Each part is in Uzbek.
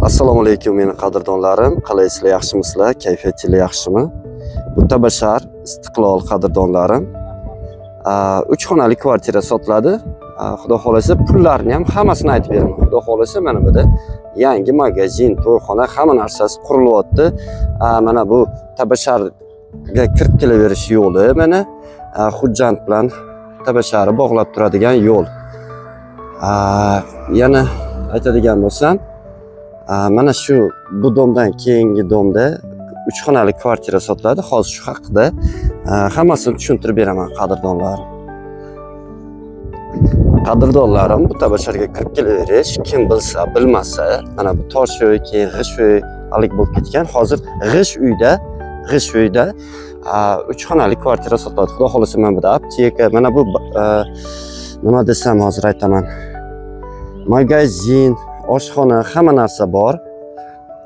Assalomu alaykum meni qadrdonlarim. Qalaysizlar, yaxshimisizlar? Kayfiyatingiz yaxshimi? Bu Tabashar Istiqlol qadrdonlarim. 3 xonali kvartira sotiladi. Xudo xolasa pullarni ham hammasini aytib beraman. Xudo xolasa mana bu yangi magazin, to'yxona, hamma narsasi qurilyapti. Mana bu Tabasharga kirib kelaverish yo'li, mana hujjat bilan Tabasharni bog'lab turadigan yo'l. Yana aytadigan bo'lsam, mana shu bu domdan keyingi domda 3 xonali kvartira sotiladi. Hozir shu haqida hammasini tushuntirib beraman qadrdonlarim. Qadrdonlarim, bu Tabasharga kirib kelaverish, kim bilsa, bilmasa, mana bu tosh uy, keyin g'ish uy alik bo'lib ketgan. Hozir g'ish uyda 3 xonali kvartira sotiladi. Xudo xolasa mana bu apteka, mana bu nima desam hozir aytaman. Magazin, oshxona, hamma narsa bor.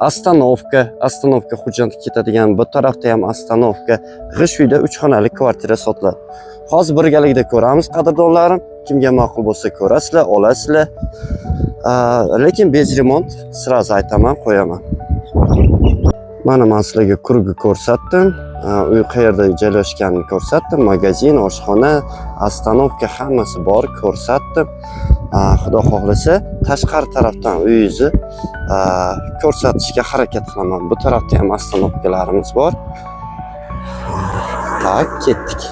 Astanovka hujjati ketadigan, bu tarafda ham astanovka. G'ish uyda 3 xonali kvartira sotiladi. Hozir birgalikda ko'ramiz qadrdonlarim. Kimga ma'qul bo'lsa ko'rasizlar, olasizlar. Lekin bez remont sirazi aytaman, qo'yaman. Mana men sizlarga kurgi ko'rsatdim. Uy qayerda joylashganini ko'rsatdim. Magazin, oshxona, astanovka hammasi bor, ko'rsatdim. Xudo xohlasa tashqari tarafdan uyingizni ko'rsatishga harakat qilaman. Bu tarafda ham astanovkalarimiz bor. Tak, ketdik.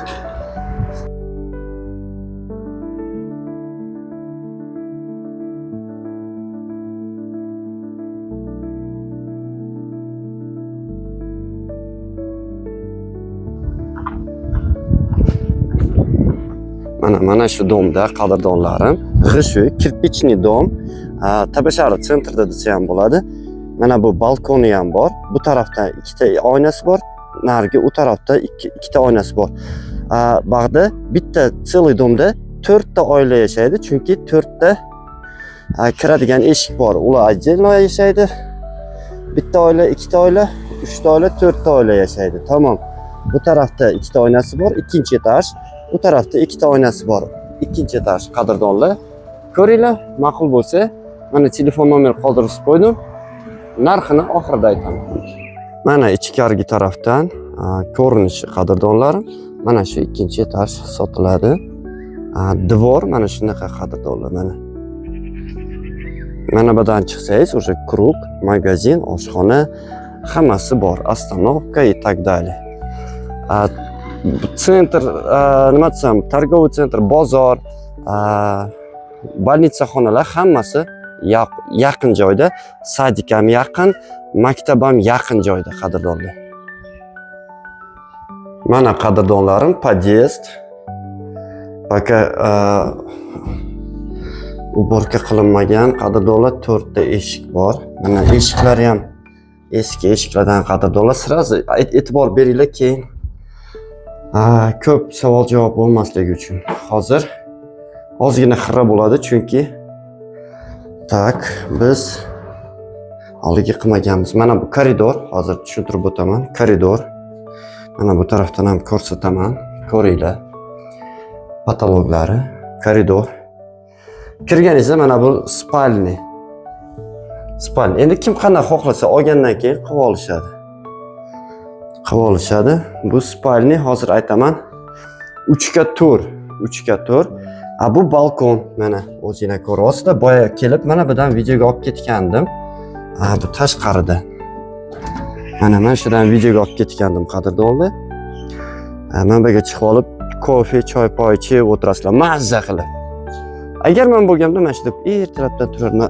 Mana shu domda qadrdonlarim, g'ish uy, kirpichni dom, Tabashar sentrda desa ham bo'ladi. Mana bu balkoni ham bor. Bu tarafda ikkita oynasi bor, narigi u tarafda ikkita oynasi bor. Bag'da bitta целый domda 4 ta oila yashaydi, chunki 4 ta kiradigan eshik bor. Ular отдельно yashaydi. Bitta oila, ikkita oila, 3 ta oila, 4 ta oila yashaydi. Tamam. Bu tarafda ikkita oynasi bor, ikkinchi etaj. Bu tarafda ikkita oynasi bor. Ikkinchi etaj qadrdonlar. Ko'ringlar, ma'qul bo'lsa, mana telefon nomer qoldirib qo'ydim. Narxini oxirida aytaman. Mana ichkarigi tarafdan ko'rinishi qadrdonlarim. Mana shu ikkinchi etaj sotiladi. Devor mana shunaqa qadrdonlar mana. Mana budan chiqsangiz, o'sha krug, magazin, oshxona hammasi bor. Astanovka и так далее. Sentr, nima desam, targoviy sentr, bozor, больница xonalar hammasi yaqin joyda, sadik ham yaqin, maktab ham yaqin joyda qadrdonlar. Mana qadrdonlarim, pod'ezd. Пока uborka qilinmagan qadrdonlar 4 ta eshik bor. Mana eshiklari ham eski eshiklardan qadrdonlar. Sirazi e'tibor beringlar, keyin ko'p savol javob bo'lmasligi uchun. Hozir ozgina xira bo'ladi, chunki biz oldiga qilmaganmiz. Mana bu koridor, hozir tushuntirib o'taman. Koridor. Mana bu tarafdan ham ko'rsataman. Ko'ringlar. Patologlari, koridor. Kirganingizda mana bu spalni. Endi kim qanday xohlasa olgandan keyin qilib olishadi. Bu spalni hozir aytaman. 3 ga 4. Bu balkon, mana o'zingizlar ko'ryapsizlar. Boya kelib mana bundan videoga olib ketgandim. Bu tashqarida. Mana shudan videoga olib ketgandim qadrdonlar. Men bu yerga chiqib olib, kofe, choy poy ichib o'tirasizlar, mazza qilib. Agar men bo'lganimda mana shu deb ertalabdan turarman.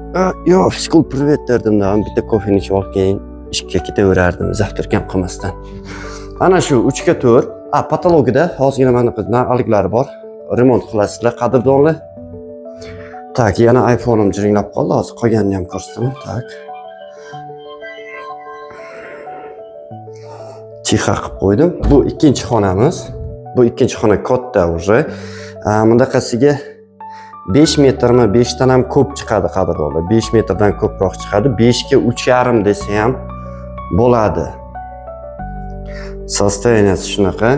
Yo, fiskul privet derdim-da, bitta kofeni ichib olib keyin ishga ketaverardim, zavtrkam qilmasdan. Ana shu 3 ga 4. Patologida hozirgina mana aliklari bor. Remont qilasizlar qadrdonlar. Tak, yana iPhone'im jiringlab qoldi. Hozir qolganini ham ko'rsataman. Tak. Chixa qilib qo'ydim. Bu ikkinchi xonamiz. Bu ikkinchi xona katta уже. Bundaqasiga 5 metrmi, 5 dan ham ko'p chiqadi qadrdonlar. 5 metrdan ko'proq chiqadi. 5 ga 3,5 desa ham bo'ladi. Состоянияsi shunaqa.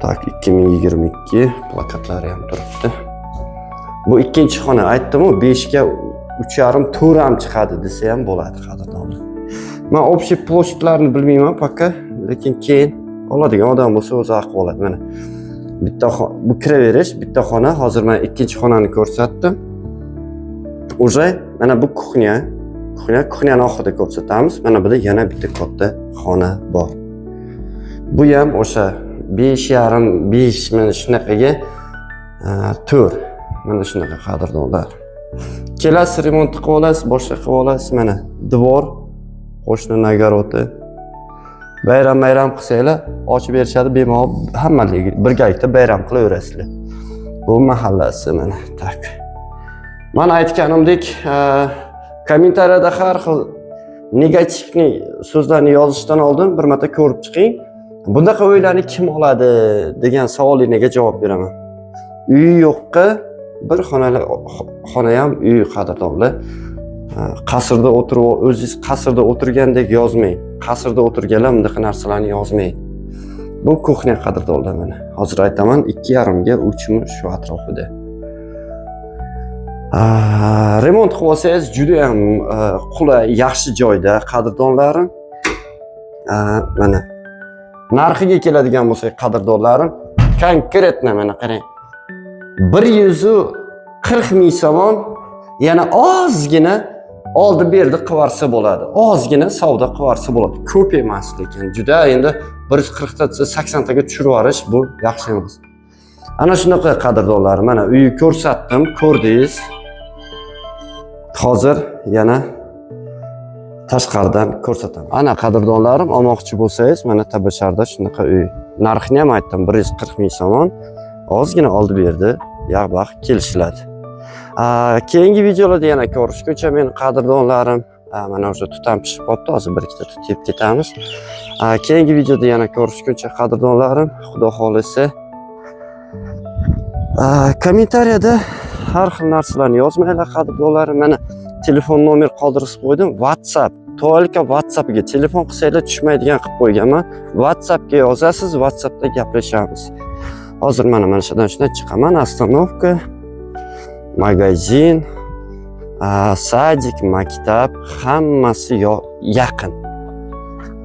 Tak, 2022 plakatlari ham turibdi. Bu ikkinchi xona, aytdim-ku, 5 ga 3,5-4 ham chiqadi desa ham bo'ladi qadrdonlar. Men общий площадьlarini bilmayman paka, lekin keyin oladigan odam bo'lsa o'zi haqi oladi. Mana bitta bu kiraverish, bitta xona. Hozir men ikkinchi xonani ko'rsatdim. Уже mana bu kuxnyani oxirida ko'rsatamiz. Mana bu yerda yana bitta katta xona bor. Bu ham o'sha 5,5 mana shunaqaga 4. Mana shunaqa qadrdonlar. Kelasi remont qilib olasiz, boshqa qilib olasiz. Mana devor, qo'shni nagaroti. Bayram qilsanglar, ochib berishadi, bemalol hammaligiga birgalikda bayram qilaverasizlar. Bu mahallasi mana tak. Mana aytganimdek, kommentariyada har xil negativni so'zlarni yozishdan oldin bir marta ko'rib chiqing. Bundaqa uylarni kim oladi degan savolingizga javob beraman. Uyi yo'qqa bir xona ham uy qadrdonlar. Qasrda o'tirib, o'zingiz qasrda o'tirgandek yozmang. Qasrda o'tirganlar bunday narsalarni yozmang. Bu kuxnya qadrdonlar mana. Hozir aytaman 2,5 ga 3 mi shu atrofida. Remont qilib olsangiz juda ham qulay, yaxshi joyda qadrdonlarim. Mana narxiga keladigan bo'lsak qadrdonlarim, konkretno mana qarang. 140 ming somon yana ozgina oldi berdi qivarsa bo'ladi. Ozgina savdo qivarsa bo'ladi. Ko'p emas lekin juda endi 140 ta 80 taga tushirib yuborish bu yaxshi emas. Ana shunaqa qadrdonlarim, mana uyni ko'rsatdim, ko'rdingiz. Hozir yana tashqaridan ko'rsataman. Ana qadrdonlarim, olmoqchi bo'lsangiz, mana Tabasharda shunaqa uy. Narxini ham aytdim, 140 ming somon. Ozgina oldi berdi, yaqbaq kelishiladi. Keyingi videolarda yana ko'rishguncha men qadrdonlarim, mana o'sha tutam pishib qoldi, hozir bir ikkita tut yeb ketamiz. Keyingi videoda yana ko'rishguncha qadrdonlarim, xudo xolisa kommentariyada har xil narsalarni yozmanglar qadrdonlarim. Mana telefon nomer qoldirib qo'ydim. WhatsApp, to'liq WhatsAppga telefon qilsanglar tushmaydigan qilib qo'yganman. WhatsAppga yozasiz, WhatsAppda gaplashamiz. Hozir mana shundan chiqaman. Остановка, magazin, sadik, maktab, hammasi yaqin.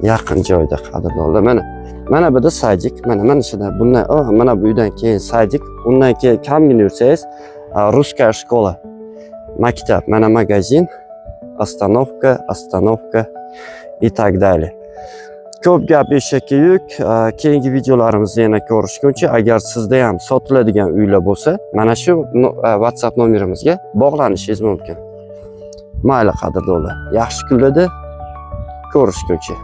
Yaqin joyda qadrdonlar. Mana bu da sadik, mana shunday bundan, mana bu uydan keyin sadik, undan keyin kamgina yursangiz Ruskaya shkola, maktab, mana magazin, остановка и так далее. Ko'p gap eshakka yuk. Keyingi videolarimizda yana ko'rishguncha, agar sizda ham sotiladigan uylar bo'lsa, mana shu WhatsApp nomerimizga bog'lanishingiz mumkin. Mayli qadrdonlar, yaxshi kunlarda ko'rishguncha.